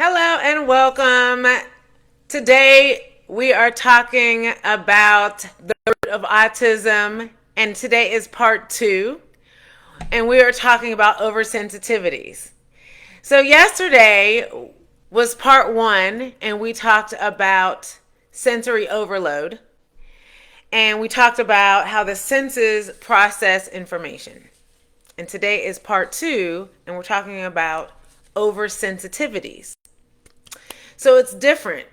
Hello and welcome. Today we are talking about the root of autism, and today is part 2, and we are talking about oversensitivities. So, yesterday was part 1, and we talked about sensory overload, and we talked about how the senses process information. And today is part 2, and we're talking about oversensitivities. So it's different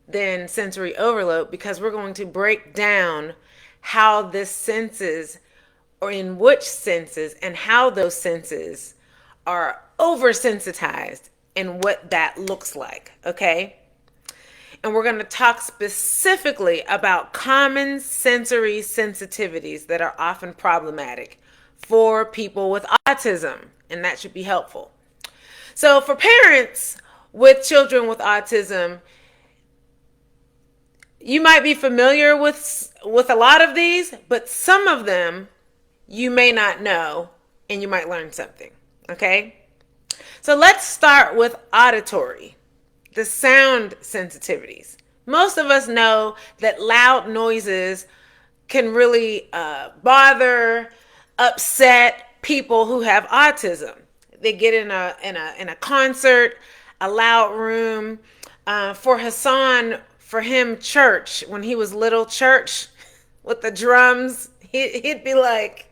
than sensory overload because we're going to break down how this senses, or in which senses, and how those senses are oversensitized and what that looks like, okay? And we're going to talk specifically about common sensory sensitivities that are often problematic for people with autism, and that should be helpful. So for parents with children with autism, you might be familiar with a lot of these, but some of them you may not know, and you might learn something, okay? So let's start with auditory, the sound sensitivities. Most of us know that loud noises can really bother, upset people who have autism. They get in a concert, a loud room. For Hassan, for him, church, when he was little, church with the drums, he'd be like,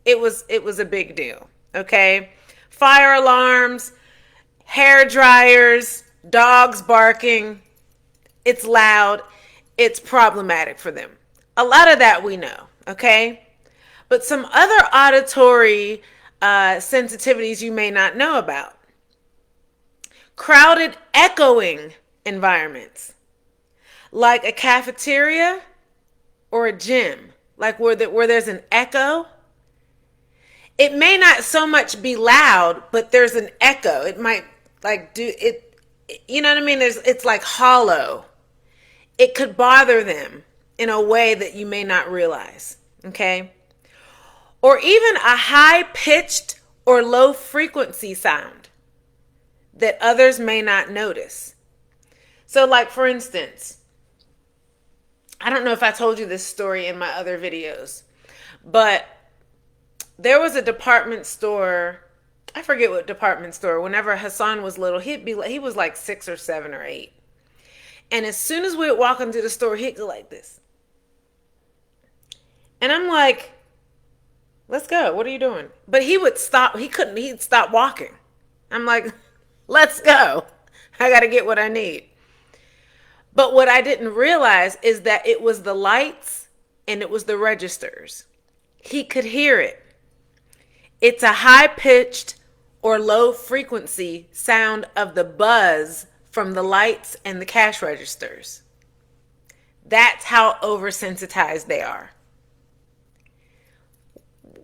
it was a big deal. Okay, fire alarms, hair dryers, dogs barking. It's loud. It's problematic for them. A lot of that we know. Okay, but some other auditory sensitivities you may not know about. Crowded, echoing environments, like a cafeteria or a gym, like where there's an echo. It may not so much be loud, but there's an echo. It might like do it. You know what I mean? It's like hollow. It could bother them in a way that you may not realize. Okay. Or even a high-pitched or low-frequency sound that others may not notice. So like, for instance, I don't know if I told you this story in my other videos, but there was a department store. I forget what department store. Whenever Hassan was little, he was like 6 or 7 or 8. And as soon as we would walk into the store, he'd go like this. And I'm like, let's go. What are you doing? But he would stop. He'd stop walking. I'm like, let's go. I got to get what I need. But what I didn't realize is that it was the lights and it was the registers. He could hear it. It's a high-pitched or low-frequency sound of the buzz from the lights and the cash registers. That's how oversensitized they are.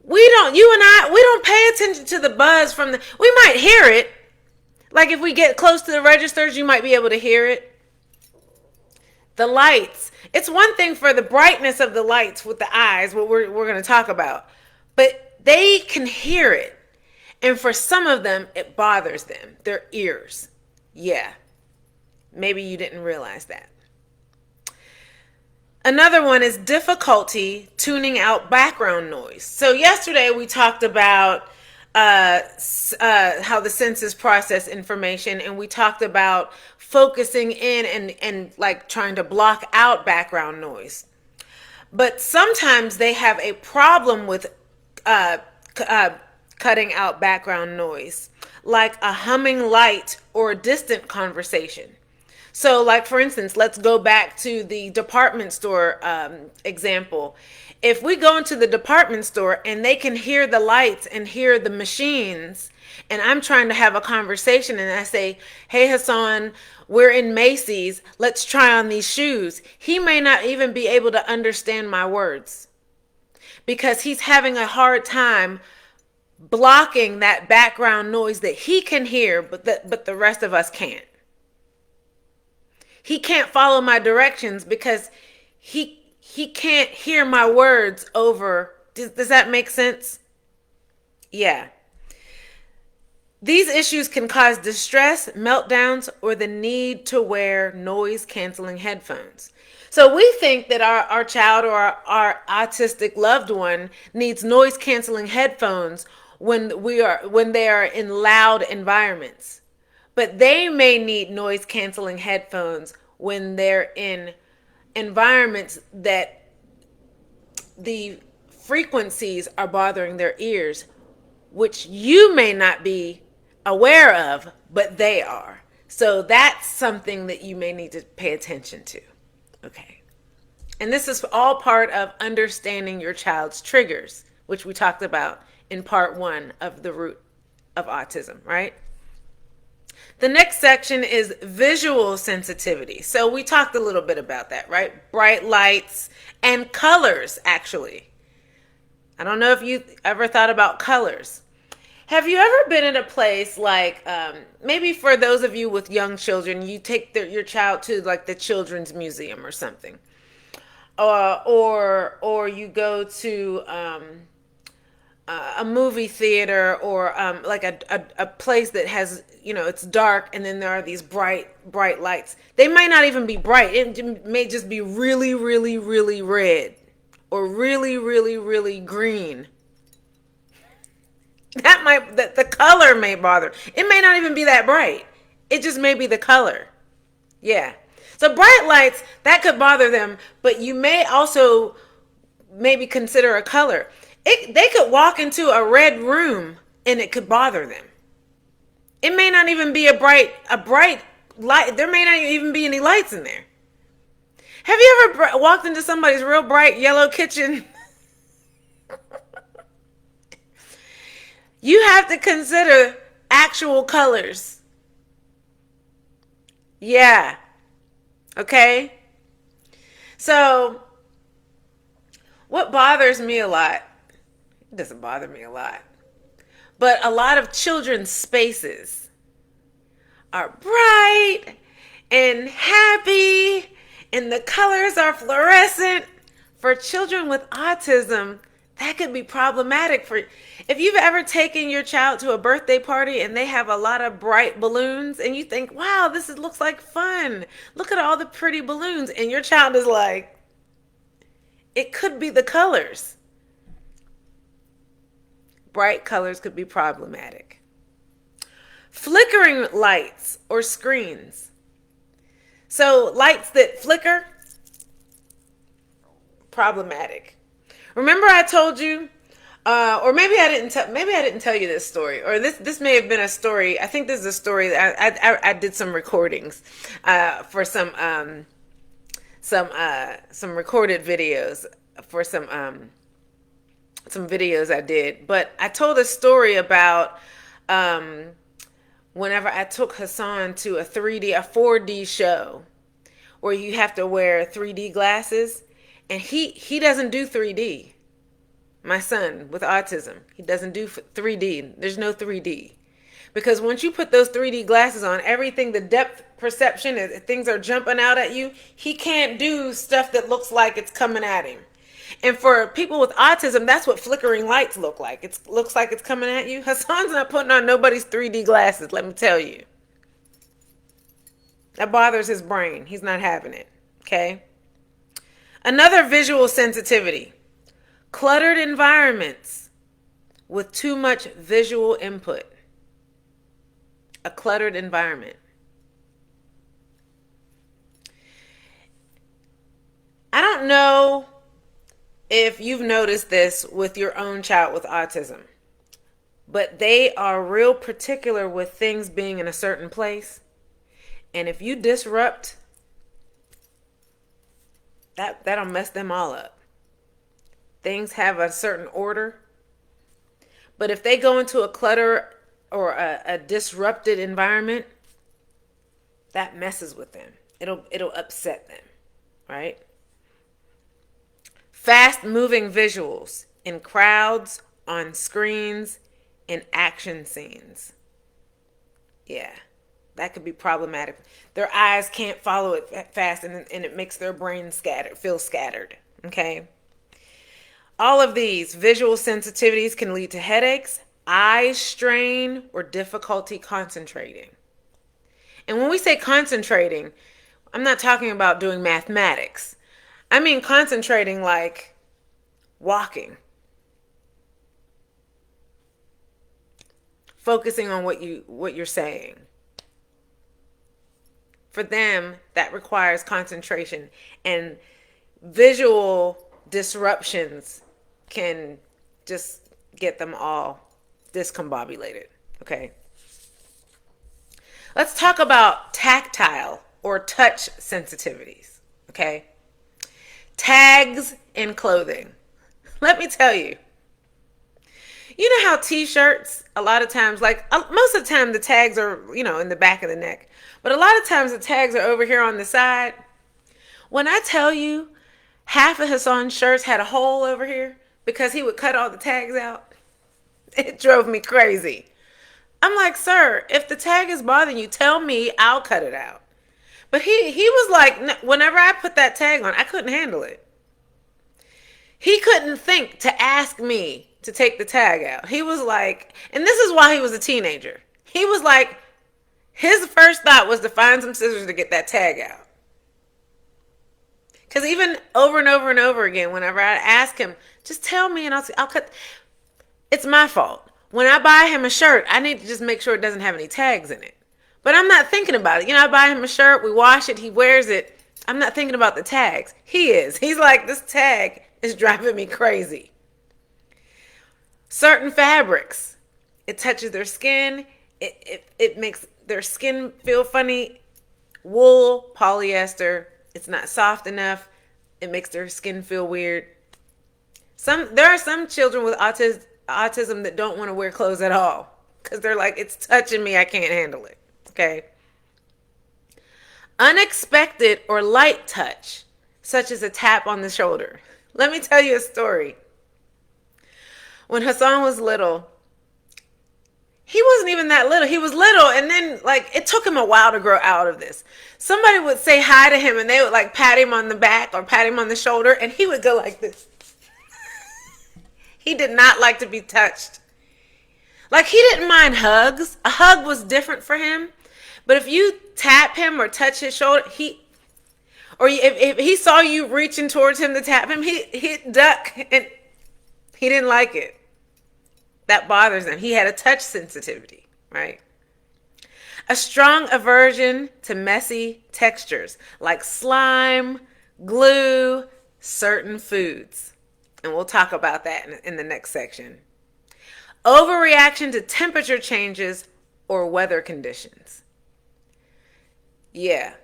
You and I, we don't pay attention to the buzz we might hear it. Like if we get close to the registers, you might be able to hear it. The lights. It's one thing for the brightness of the lights with the eyes, what we're going to talk about. But they can hear it. And for some of them, it bothers them. Their ears. Yeah. Maybe you didn't realize that. Another one is difficulty tuning out background noise. So yesterday we talked about how the senses process information, and we talked about focusing in and like trying to block out background noise. But sometimes they have a problem with cutting out background noise, like a humming light or a distant conversation. So like, for instance, let's go back to the department store example. If we go into the department store and they can hear the lights and hear the machines, and I'm trying to have a conversation and I say, hey, Hassan, we're in Macy's. Let's try on these shoes. He may not even be able to understand my words because he's having a hard time blocking that background noise that he can hear, but the rest of us can't. He can't follow my directions because he can't hear my words over. Does that make sense? Yeah. These issues can cause distress, meltdowns, or the need to wear noise canceling headphones. So we think that our child or our autistic loved one needs noise canceling headphones when they are in loud environments. But they may need noise canceling headphones when they're in environments that the frequencies are bothering their ears, which you may not be aware of, but they are. So that's something that you may need to pay attention to. Okay. And this is all part of understanding your child's triggers, which we talked about in part 1 of the root of autism, right? The next section is visual sensitivity. So we talked a little bit about that, right? Bright lights and colors, actually. I don't know if you ever thought about colors. Have you ever been in a place like, maybe for those of you with young children, you take your child to like the children's museum or something, or you go to a movie theater, or like a place that has, it's dark, and then there are these bright lights. They might not even be bright. It may just be really, really, really red, or really, really, really green. The color may bother. It may not even be that bright. It just may be the color. Yeah. So bright lights, that could bother them, but you may also maybe consider a color. They could walk into a red room and it could bother them. It may not even be a bright light. There may not even be any lights in there. Have you ever walked into somebody's real bright yellow kitchen? You have to consider actual colors. Yeah. Okay? So, what bothers me a lot, it doesn't bother me a lot, but a lot of children's spaces are bright and happy, and the colors are fluorescent. For children with autism, that could be problematic. If you've ever taken your child to a birthday party and they have a lot of bright balloons and you think, wow, looks like fun. Look at all the pretty balloons. And your child is like, it could be the colors. Bright colors could be problematic. Flickering lights or screens. So lights that flicker, problematic. Remember I told you, or maybe I didn't tell you this story, or this may have been a story. I think this is a story that I did some recordings for some recorded videos for some videos I did. But I told a story about whenever I took Hassan to a 4D show where you have to wear 3D glasses. And he doesn't do 3D. My son with autism, he doesn't do 3D. There's no 3D. Because once you put those 3D glasses on, everything, the depth perception, things are jumping out at you. He can't do stuff that looks like it's coming at him. And for people with autism, that's what flickering lights look like. It looks like it's coming at you. Hassan's not putting on nobody's 3D glasses, let me tell you. That bothers his brain. He's not having it. Okay? Another visual sensitivity, cluttered environments with too much visual input. A cluttered environment. I don't know if you've noticed this with your own child with autism, but they are real particular with things being in a certain place. And if you disrupt, that'll mess them all up. Things have a certain order. But if they go into a clutter or a disrupted environment, that messes with them. It'll upset them, right? Fast moving visuals in crowds, on screens, in action scenes. Yeah. That could be problematic. Their eyes can't follow it fast, and it makes their brain feel scattered. Okay? All of these visual sensitivities can lead to headaches, eye strain, or difficulty concentrating. And when we say concentrating, I'm not talking about doing mathematics. I mean concentrating like walking. Focusing on what you're saying. For them, that requires concentration, and visual disruptions can just get them all discombobulated. Okay. Let's talk about tactile or touch sensitivities. Okay. Tags in clothing. Let me tell you. You know how t-shirts, a lot of times, like most of the time the tags are, in the back of the neck. But a lot of times the tags are over here on the side. When I tell you half of Hassan's shirts had a hole over here because he would cut all the tags out, it drove me crazy. I'm like, sir, if the tag is bothering you, tell me, I'll cut it out. But he was like, whenever I put that tag on, I couldn't handle it. He couldn't think to ask me to take the tag out. He was like, and this is why he was a teenager. He was like, his first thought was to find some scissors to get that tag out. Because even over and over and over again, whenever I ask him, just tell me and I'll cut. It's my fault. When I buy him a shirt, I need to just make sure it doesn't have any tags in it. But I'm not thinking about it. I buy him a shirt, we wash it, he wears it. I'm not thinking about the tags. He is. He's like, this tag is driving me crazy. Certain fabrics, it touches their skin. It makes their skin feel funny. Wool, polyester, it's not soft enough. It makes their skin feel weird. There are some children with autism that don't want to wear clothes at all because they're like, it's touching me, I can't handle it. Okay. Unexpected or light touch, such as a tap on the shoulder. Let me tell you a story. When Hassan was little, he wasn't even that little. He was little, and then it took him a while to grow out of this. Somebody would say hi to him, and they would pat him on the back or pat him on the shoulder, and he would go like this. He did not like to be touched. He didn't mind hugs. A hug was different for him. But if you tap him or touch his shoulder, if he saw you reaching towards him to tap him, he'd duck, and he didn't like it. That bothers him. He had a touch sensitivity, right? A strong aversion to messy textures like slime, glue, certain foods. And we'll talk about that in the next section. Overreaction to temperature changes or weather conditions. Yeah.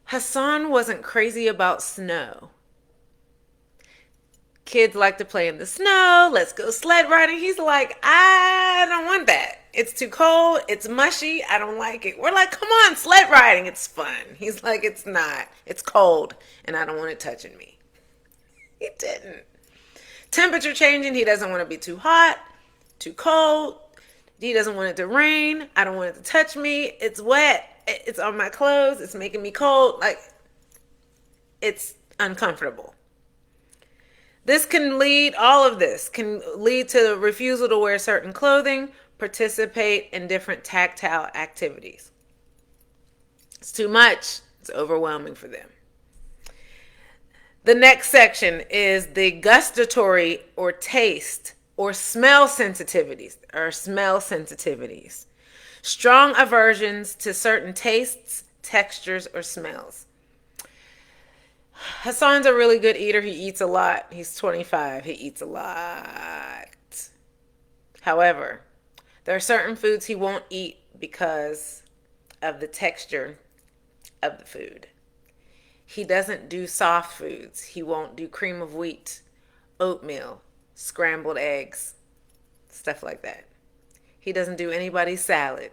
Hassan wasn't crazy about snow. Kids like to play in the snow. Let's go sled riding. He's like, I don't want that. It's too cold. It's mushy. I don't like it. We're like, come on, sled riding. It's fun. He's like, it's not. It's cold, and I don't want it touching me. He didn't. Temperature changing. He doesn't want to be too hot, too cold. He doesn't want it to rain. I don't want it to touch me. It's wet. It's on my clothes. It's making me cold. It's uncomfortable. All of this can lead to the refusal to wear certain clothing, participate in different tactile activities. It's too much. It's overwhelming for them. The next section is the gustatory or taste or smell sensitivities Strong aversions to certain tastes, textures, or smells. Hassan's a really good eater. He eats a lot. He's 25. He eats a lot. However, there are certain foods he won't eat because of the texture of the food. He doesn't do soft foods. He won't do cream of wheat, oatmeal, scrambled eggs, stuff like that. He doesn't do anybody's salad.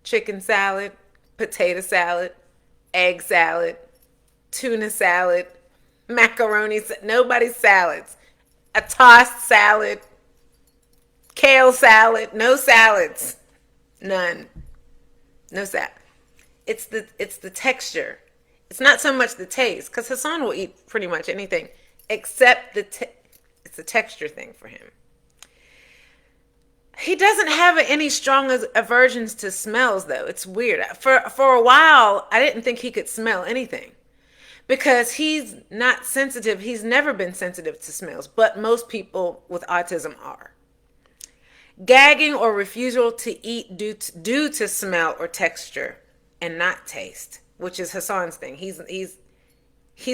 Chicken salad, potato salad, egg salad, tuna salad, macaroni, nobody's salads. A tossed salad, kale salad, no salads. None. No salad. It's the texture. It's not so much the taste, because Hassan will eat pretty much anything except it's a texture thing for him. He doesn't have any strong aversions to smells, though. It's weird. For a while, I didn't think he could smell anything because he's not sensitive. He's never been sensitive to smells, but most people with autism are. Gagging or refusal to eat due to smell or texture and not taste, which is Hassan's thing. He's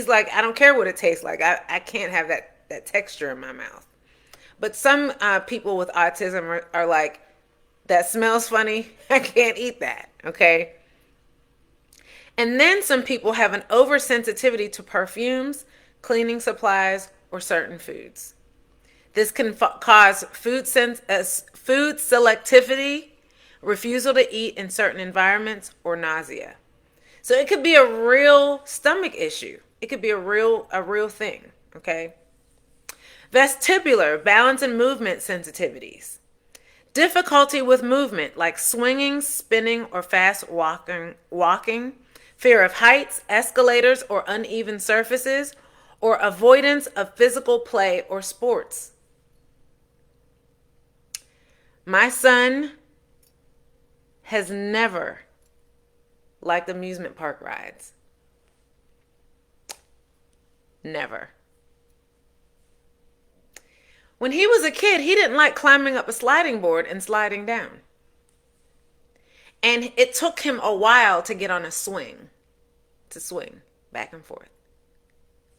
like, I don't care what it tastes like. I can't have that texture in my mouth. But some people with autism are like, that smells funny. I can't eat that. Okay. And then some people have an oversensitivity to perfumes, cleaning supplies, or certain foods. This can cause food selectivity, refusal to eat in certain environments, or nausea. So it could be a real stomach issue. It could be a real thing. Okay. Vestibular, balance and movement sensitivities. Difficulty with movement like swinging, spinning, or fast walking. Fear of heights, escalators, or uneven surfaces, or avoidance of physical play or sports. My son has never liked amusement park rides. Never. When he was a kid, he didn't like climbing up a sliding board and sliding down. And it took him a while to get on a swing, to swing back and forth.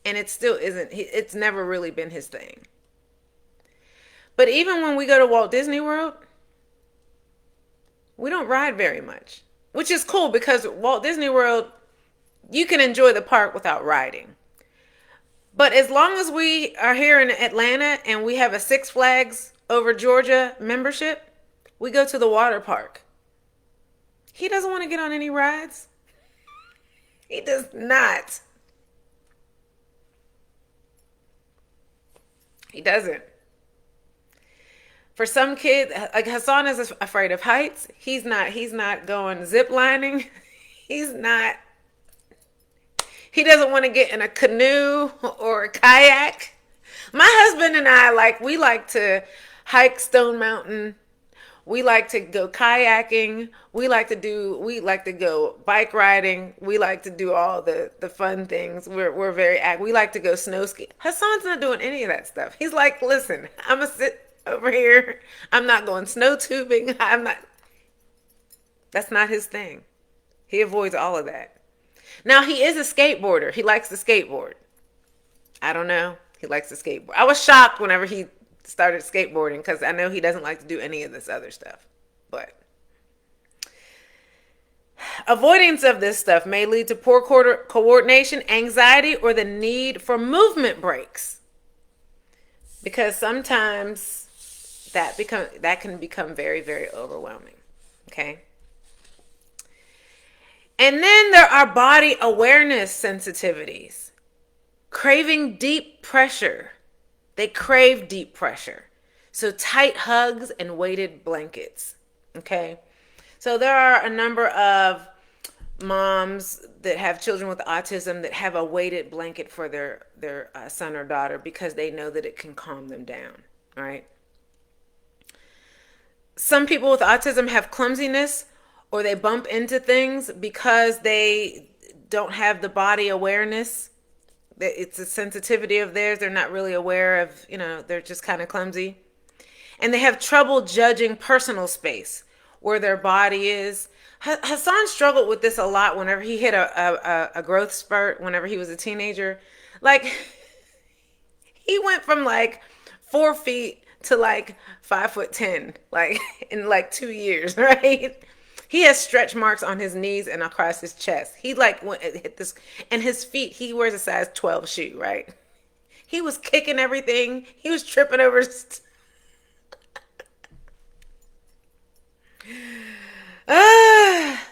And it still isn't, it's never really been his thing. But even when we go to Walt Disney World, we don't ride very much, which is cool because Walt Disney World, you can enjoy the park without riding. But as long as we are here in Atlanta and we have a Six Flags Over Georgia membership, we go to the water park. He doesn't want to get on any rides. He does not. He doesn't. For some kids, like Hassan is afraid of heights. He's not going zip lining. He doesn't want to get in a canoe or a kayak. My husband and I, we like to hike Stone Mountain. We like to go kayaking. We like to go bike riding. We like to do all the fun things. We're very active. We like to go snow ski. Hassan's not doing any of that stuff. He's like, listen, I'm going to sit over here. I'm not going snow tubing. That's not his thing. He avoids all of that. Now, he is a skateboarder. He likes to skateboard. I don't know. He likes to skateboard. I was shocked whenever he started skateboarding because I know he doesn't like to do any of this other stuff. But avoidance of this stuff may lead to poor coordination, anxiety, or the need for movement breaks. Because sometimes that can become very, very overwhelming. Okay? And then there are body awareness sensitivities. Craving deep pressure. They crave deep pressure. So tight hugs and weighted blankets. Okay? So there are a number of moms that have children with autism that have a weighted blanket for their son or daughter because they know that it can calm them down. All right? Some people with autism have clumsiness, or they bump into things because they don't have the body awareness. It's a sensitivity of theirs. They're not really aware of, they're just kind of clumsy. And they have trouble judging personal space, where their body is. Hassan struggled with this a lot whenever he hit a growth spurt, whenever he was a teenager. He went from 4 feet to 5'10", in 2 years, right? He has stretch marks on his knees and across his chest. He hit this, and his feet, he wears a size 12 shoe, right? He was kicking everything. He was tripping over.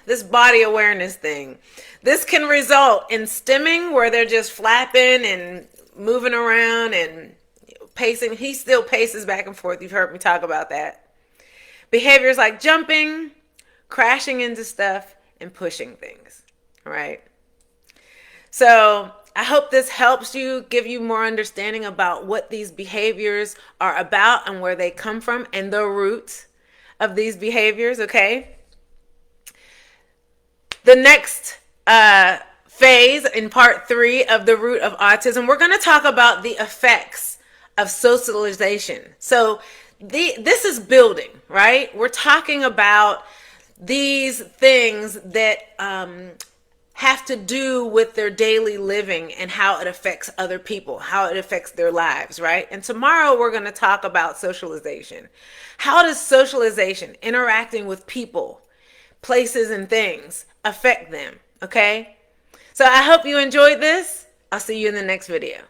This body awareness thing. This can result in stimming, where they're just flapping and moving around and pacing. He still paces back and forth. You've heard me talk about that. Behaviors like jumping, crashing into stuff, and pushing things, right? So I hope this helps you, give you more understanding about what these behaviors are about and where they come from and the roots. of these behaviors, okay? The next phase in part 3 of the root of autism, we're going to talk about the effects of socialization. So this is building, right? We're talking about these things that have to do with their daily living and how it affects other people, how it affects their lives, right? And tomorrow we're going to talk about socialization. How does socialization, interacting with people, places, and things affect them, okay? So I hope you enjoyed this. I'll see you in the next video.